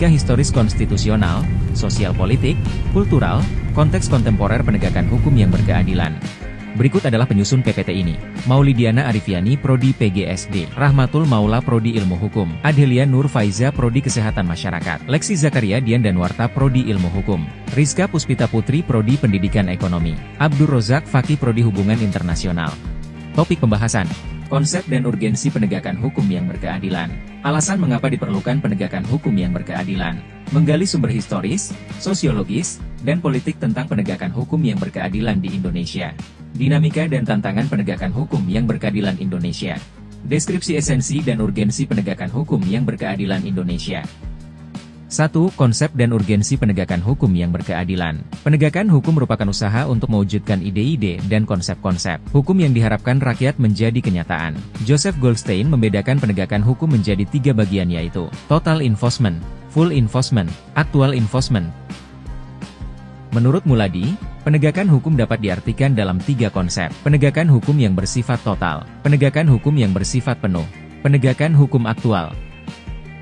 dinamika historis konstitusional, sosial politik, kultural, konteks kontemporer penegakan hukum yang berkeadilan. Berikut adalah penyusun PPT ini. Maulidiana Arifiani, Prodi PGSD, Rahmatul Maula, Prodi Ilmu Hukum, Adelia Nur Faiza, Prodi Kesehatan Masyarakat, Lexi Zakaria Dian Danwarta, Prodi Ilmu Hukum, Rizka Puspita Putri, Prodi Pendidikan Ekonomi, Abdur Rozak Fakih, Prodi Hubungan Internasional. Topik pembahasan: konsep dan urgensi penegakan hukum yang berkeadilan. Alasan mengapa diperlukan penegakan hukum yang berkeadilan. Menggali sumber historis, sosiologis, dan politik tentang penegakan hukum yang berkeadilan di Indonesia. Dinamika dan tantangan penegakan hukum yang berkeadilan Indonesia. Deskripsi esensi dan urgensi penegakan hukum yang berkeadilan Indonesia. 1. Konsep dan urgensi penegakan hukum yang berkeadilan. Penegakan hukum merupakan usaha untuk mewujudkan ide-ide dan konsep-konsep hukum yang diharapkan rakyat menjadi kenyataan. Joseph Goldstein membedakan penegakan hukum menjadi 3 bagian, yaitu total enforcement, full enforcement, actual enforcement. Menurut Muladi, penegakan hukum dapat diartikan dalam 3 konsep. Penegakan hukum yang bersifat total, penegakan hukum yang bersifat penuh, penegakan hukum aktual.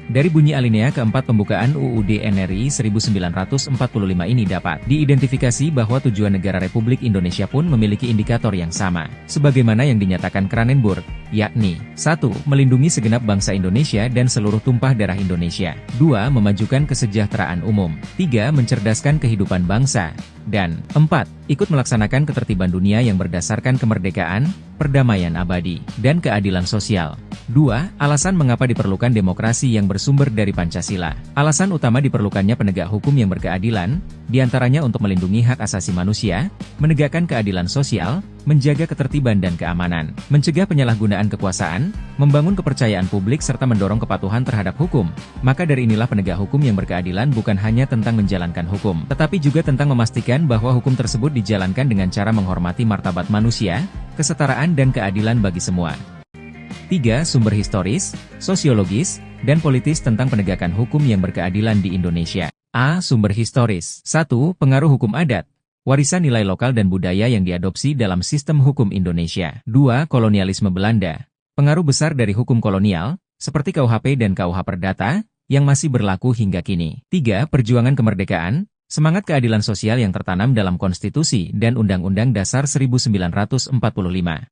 Dari bunyi alinea keempat pembukaan UUD NRI 1945 ini dapat diidentifikasi bahwa tujuan negara Republik Indonesia pun memiliki indikator yang sama, sebagaimana yang dinyatakan Kranenburg, yakni 1. Melindungi segenap bangsa Indonesia dan seluruh tumpah darah Indonesia. 2. Memajukan kesejahteraan umum. 3. Mencerdaskan kehidupan bangsa. Dan 4. Ikut melaksanakan ketertiban dunia yang berdasarkan kemerdekaan, perdamaian abadi, dan keadilan sosial. 2. Alasan mengapa diperlukan demokrasi yang bersumber dari Pancasila. Alasan utama diperlukannya penegak hukum yang berkeadilan, diantaranya untuk melindungi hak asasi manusia, menegakkan keadilan sosial, menjaga ketertiban dan keamanan, mencegah penyalahgunaan kekuasaan, membangun kepercayaan publik serta mendorong kepatuhan terhadap hukum. Maka dari inilah penegak hukum yang berkeadilan bukan hanya tentang menjalankan hukum, tetapi juga tentang memastikan bahwa hukum tersebut dijalankan dengan cara menghormati martabat manusia, kesetaraan dan keadilan bagi semua. 3. Sumber historis, sosiologis, dan politis tentang penegakan hukum yang berkeadilan di Indonesia. A. Sumber historis. 1. Pengaruh hukum adat, warisan nilai lokal dan budaya yang diadopsi dalam sistem hukum Indonesia. 2. Kolonialisme Belanda. Pengaruh besar dari hukum kolonial, seperti KUHP dan KUH Perdata, yang masih berlaku hingga kini. 3. Perjuangan kemerdekaan, semangat keadilan sosial yang tertanam dalam konstitusi dan Undang-Undang Dasar 1945. 4.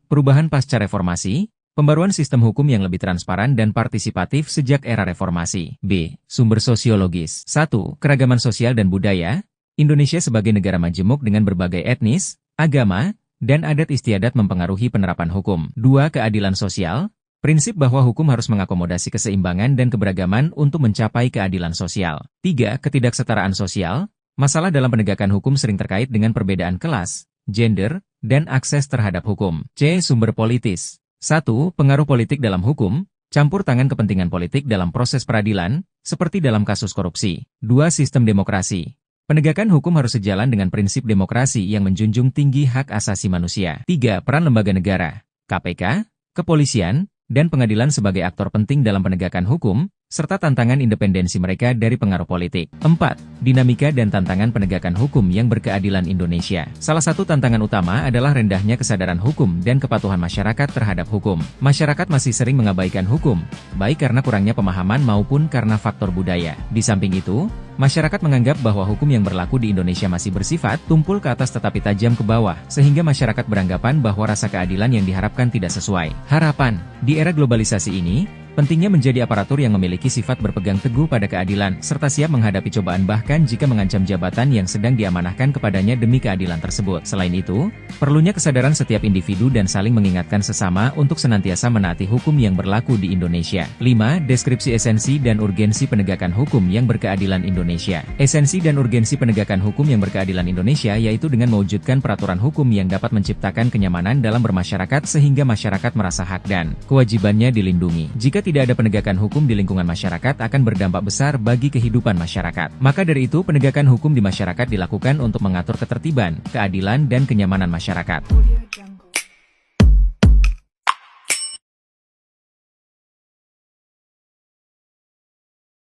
Perubahan pasca reformasi, pembaruan sistem hukum yang lebih transparan dan partisipatif sejak era reformasi. B. Sumber sosiologis. 1. Keragaman sosial dan budaya. Indonesia sebagai negara majemuk dengan berbagai etnis, agama, dan adat istiadat mempengaruhi penerapan hukum. 2. Keadilan sosial. Prinsip bahwa hukum harus mengakomodasi keseimbangan dan keberagaman untuk mencapai keadilan sosial. 3. Ketidaksetaraan sosial. Masalah dalam penegakan hukum sering terkait dengan perbedaan kelas, gender, dan akses terhadap hukum. C. Sumber politis. 1. Pengaruh politik dalam hukum, campur tangan kepentingan politik dalam proses peradilan, seperti dalam kasus korupsi. 2. Sistem demokrasi. Penegakan hukum harus sejalan dengan prinsip demokrasi yang menjunjung tinggi hak asasi manusia. 3. Peran lembaga negara, KPK, kepolisian, dan pengadilan sebagai aktor penting dalam penegakan hukum, serta tantangan independensi mereka dari pengaruh politik. 4. Dinamika dan tantangan penegakan hukum yang berkeadilan Indonesia. Salah satu tantangan utama adalah rendahnya kesadaran hukum dan kepatuhan masyarakat terhadap hukum. Masyarakat masih sering mengabaikan hukum, baik karena kurangnya pemahaman maupun karena faktor budaya. Di samping itu, masyarakat menganggap bahwa hukum yang berlaku di Indonesia masih bersifat tumpul ke atas tetapi tajam ke bawah, sehingga masyarakat beranggapan bahwa rasa keadilan yang diharapkan tidak sesuai harapan. Di era globalisasi ini, pentingnya menjadi aparatur yang memiliki sifat berpegang teguh pada keadilan, serta siap menghadapi cobaan bahkan jika mengancam jabatan yang sedang diamanahkan kepadanya demi keadilan tersebut. Selain itu, perlunya kesadaran setiap individu dan saling mengingatkan sesama untuk senantiasa menaati hukum yang berlaku di Indonesia. 5. Deskripsi esensi dan urgensi penegakan hukum yang berkeadilan Indonesia. Esensi dan urgensi penegakan hukum yang berkeadilan Indonesia yaitu dengan mewujudkan peraturan hukum yang dapat menciptakan kenyamanan dalam bermasyarakat sehingga masyarakat merasa hak dan kewajibannya dilindungi. Jika tidak ada penegakan hukum di lingkungan masyarakat akan berdampak besar bagi kehidupan masyarakat. Maka dari itu penegakan hukum di masyarakat dilakukan untuk mengatur ketertiban, keadilan dan kenyamanan masyarakat.